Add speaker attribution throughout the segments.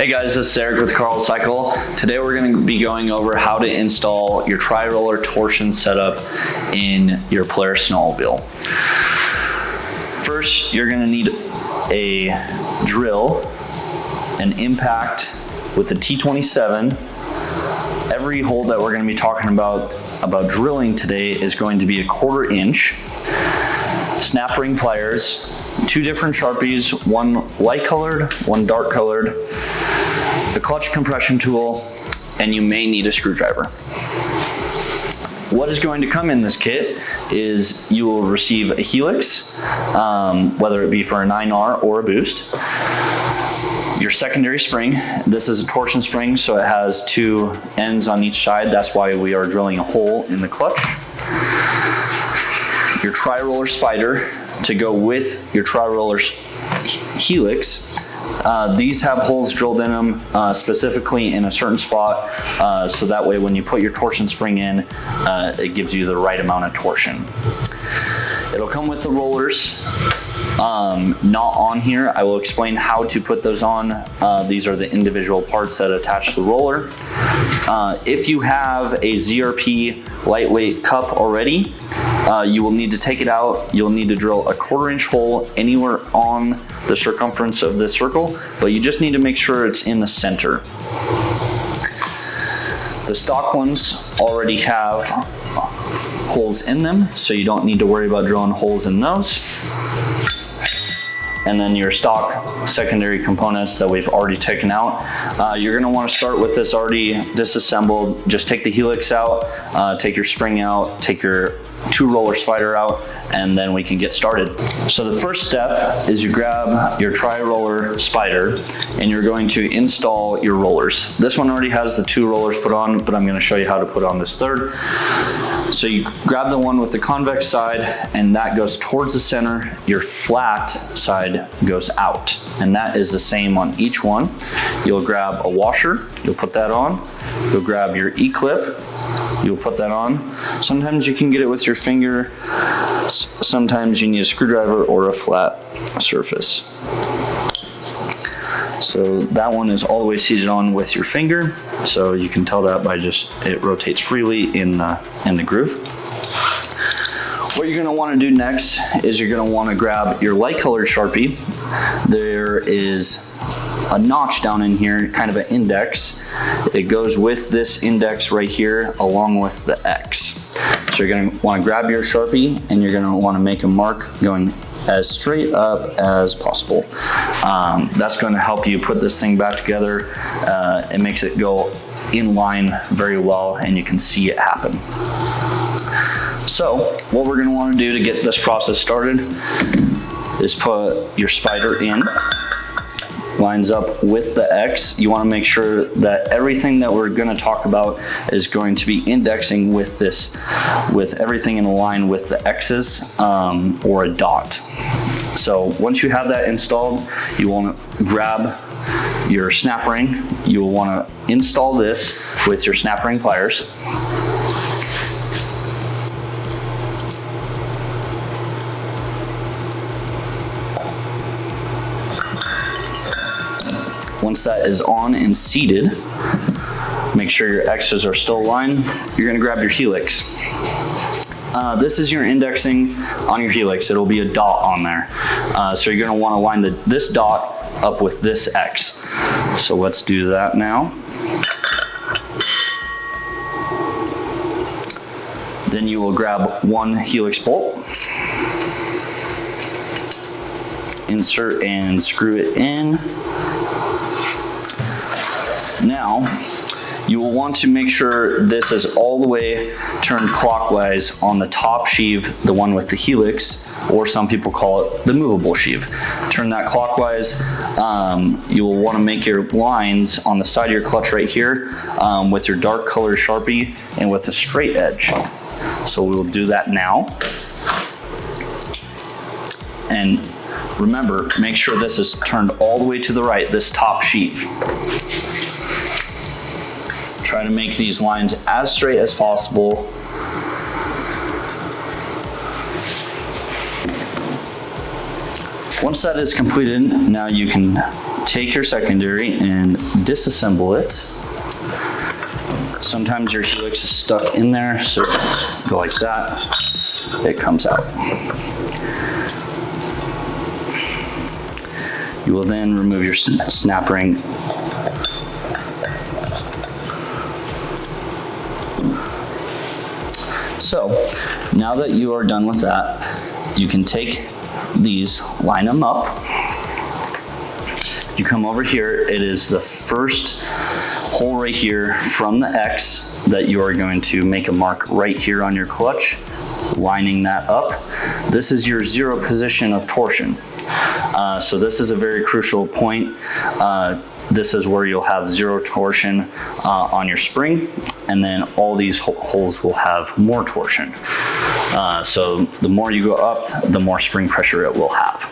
Speaker 1: Hey guys, this is Eric with Carl Cycle. Today we're going to be going over how to install your tri-roller torsion setup in your Polaris snowmobile. First, you're going to need a drill, an impact with the T27. Every hole that we're going to be talking about drilling today is going to be a 1/4 inch. Snap ring pliers, 2 different Sharpies, one light colored, one dark colored, a clutch compression tool, and you may need a screwdriver. What is going to come in this kit is you will receive a helix, whether it be for a 9R or a boost. Your secondary spring, this is a torsion spring, so it has 2 ends on each side. That's why we are drilling a hole in the clutch. Your tri-roller spider to go with your tri-roller helix. These have holes drilled in them specifically in a certain spot, so that way when you put your torsion spring in, it gives you the right amount of torsion. It'll come with the rollers, not on here. I will explain how to put those on. These are the individual parts that attach the roller. If you have a ZRP lightweight cup already, you will need to take it out. You'll need to drill a 1/4 inch hole anywhere on the circumference of this circle, but you just need to make sure it's in the center. The stock ones already have holes in them, so you don't need to worry about drilling holes in those. And then your stock secondary components that we've already taken out. You're gonna wanna start with this already disassembled. Just take the helix out, take your spring out, take your 2-roller spider out, and then we can get started. So the first step is you grab your tri-roller spider and you're going to install your rollers. This one already has the 2 rollers put on, but I'm gonna show you how to put on this third. So you grab the one with the convex side and that goes towards the center. Your flat side goes out, and that is the same on each one. You'll grab a washer, you'll put that on. You'll grab your E-clip, you'll put that on. Sometimes you can get it with your finger. Sometimes you need a screwdriver or a flat surface. So that one is all the way seated on with your finger. So you can tell that by just, it rotates freely in the groove. What you're gonna wanna do next is you're gonna wanna grab your light colored Sharpie. There is a notch down in here, kind of an index. It goes with this index right here along with the X. So you're gonna wanna grab your Sharpie and you're gonna wanna make a mark going as straight up as possible. That's gonna help you put this thing back together. It makes it go in line very well and you can see it happen. So what we're gonna wanna do to get this process started is put your spider in. Lines up with the X. You want to make sure that everything that we're going to talk about is going to be indexing with this, with everything in line with the X's or a dot. So once you have that installed, you want to grab your snap ring. You will want to install this with your snap ring pliers. Once that is on and seated, make sure your X's are still aligned. You're gonna grab your helix. This is your indexing on your helix. It'll be a dot on there. So you're gonna wanna line this dot up with this X. So let's do that now. Then you will grab one helix bolt, insert and screw it in. Now, you will want to make sure this is all the way turned clockwise on the top sheave, the one with the helix, or some people call it the movable sheave. Turn that clockwise. You will want to make your lines on the side of your clutch right here with your dark colored Sharpie and with a straight edge. So we will do that now. And remember, make sure this is turned all the way to the right, this top sheave. Try to make these lines as straight as possible. Once that is completed, now you can take your secondary and disassemble it. Sometimes your helix is stuck in there, so just go like that, it comes out. You will then remove your snap ring. So now that you are done with that, you can take these, line them up. You come over here, it is the first hole right here from the X that you are going to make a mark right here on your clutch, lining that up. This is your 0 position of torsion. So this is a very crucial point. This is where you'll have 0 torsion on your spring, and then all these holes will have more torsion. So the more you go up, the more spring pressure it will have.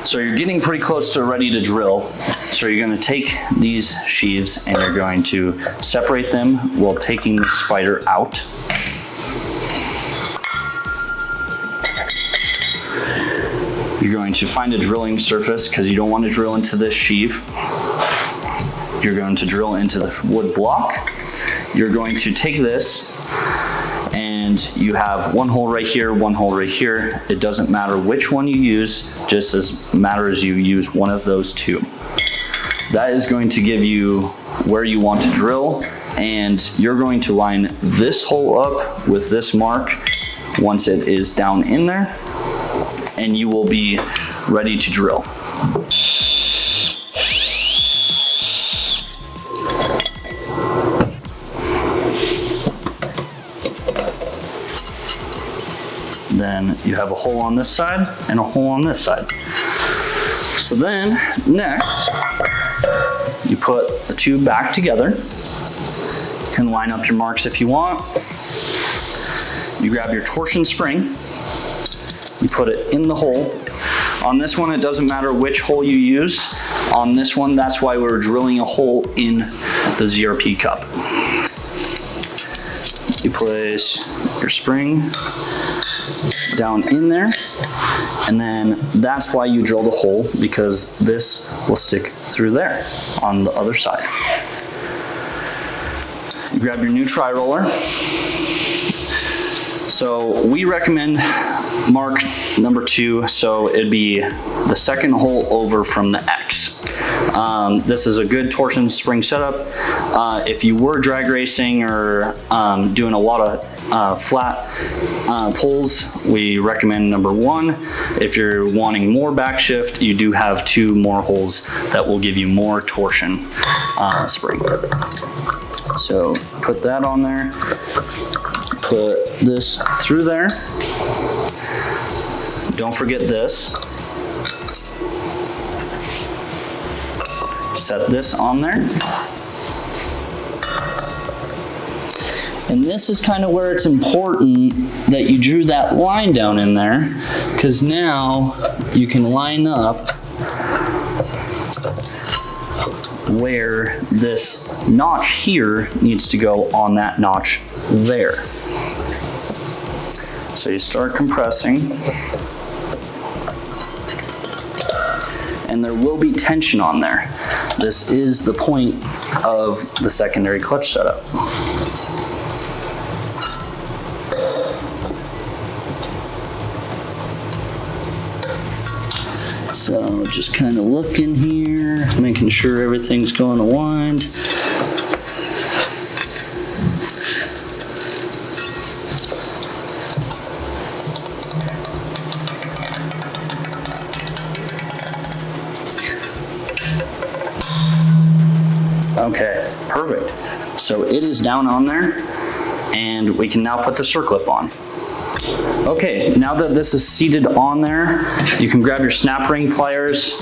Speaker 1: So you're getting pretty close to ready to drill. So you're going to take these sheaves and you're going to separate them while taking the spider out. You're going to find a drilling surface because you don't want to drill into this sheave. You're going to drill into the wood block. You're going to take this and you have one hole right here, one hole right here. It doesn't matter which one you use, just as matters you use one of those two. That is going to give you where you want to drill, and you're going to line this hole up with this mark once it is down in there, and you will be ready to drill. Then you have a hole on this side and a hole on this side. So then next, you put the two back together. You can line up your marks if you want. You grab your torsion spring, you put it in the hole. On this one, it doesn't matter which hole you use. On this one, that's why we're drilling a hole in the ZRP cup. You place your spring down in there, and then that's why you drill the hole, because this will stick through there on the other side. You grab your new tri-roller. So we recommend mark number 2, so it'd be the second hole over from the X. This is a good torsion spring setup. If you were drag racing or doing a lot of flat pulls, we recommend number 1. If you're wanting more backshift, you do have 2 more holes that will give you more torsion spring. So put that on there, put this through there. Don't forget this. Set this on there. And this is kind of where it's important that you drew that line down in there, because now you can line up where this notch here needs to go on that notch there. So you start compressing, and there will be tension on there. This is the point of the secondary clutch setup. So just kind of looking here, making sure everything's going aligned. Okay, perfect. So it is down on there, and we can now put the circlip on. Okay, now that this is seated on there, you can grab your snap ring pliers,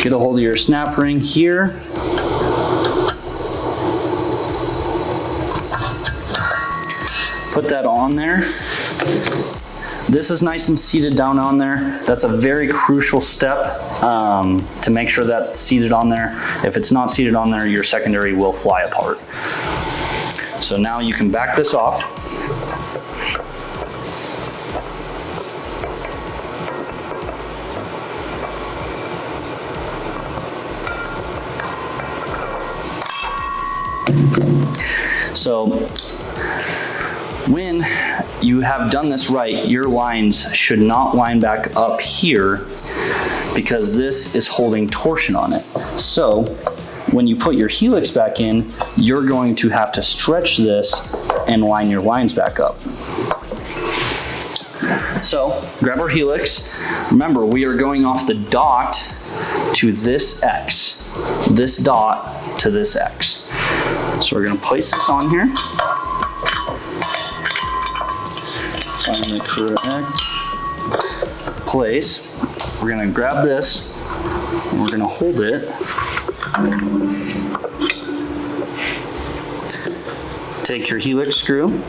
Speaker 1: get a hold of your snap ring here. Put that on there. This is nice and seated down on there. That's a very crucial step to make sure that's seated on there. If it's not seated on there, your secondary will fly apart. So now you can back this off. So when you have done this right, your lines should not line back up here because this is holding torsion on it. So when you put your helix back in, you're going to have to stretch this and line your lines back up. So grab our helix. Remember, we are going off the dot to this X, this dot to this X. So we're going to place this on here. Find the correct place. We're going to grab this and we're going to hold it. Take your helix screw,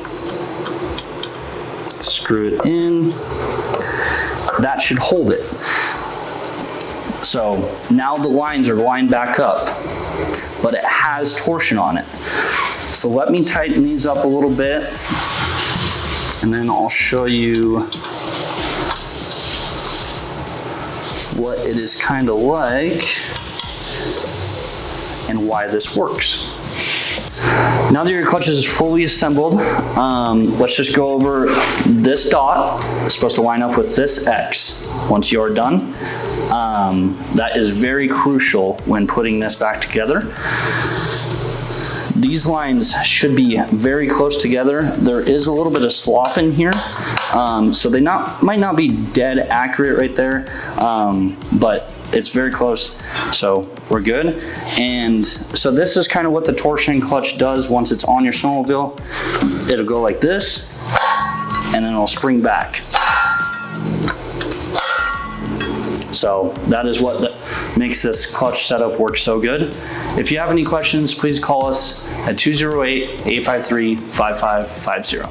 Speaker 1: screw it in. That should hold it. So now the lines are lined back up, but it has torsion on it. So let me tighten these up a little bit, and then I'll show you what it is kind of like and why this works. Now that your clutch is fully assembled, let's just go over this dot. It's supposed to line up with this X once you're done. That is very crucial when putting this back together. These lines should be very close together. There is a little bit of slop in here, so they might not be dead accurate right there, but it's very close, so we're good. And so this is kind of what the torsion clutch does once it's on your snowmobile. It'll go like this, and then it'll spring back. So that is what makes this clutch setup work so good. If you have any questions, please call us at 208-853-5550.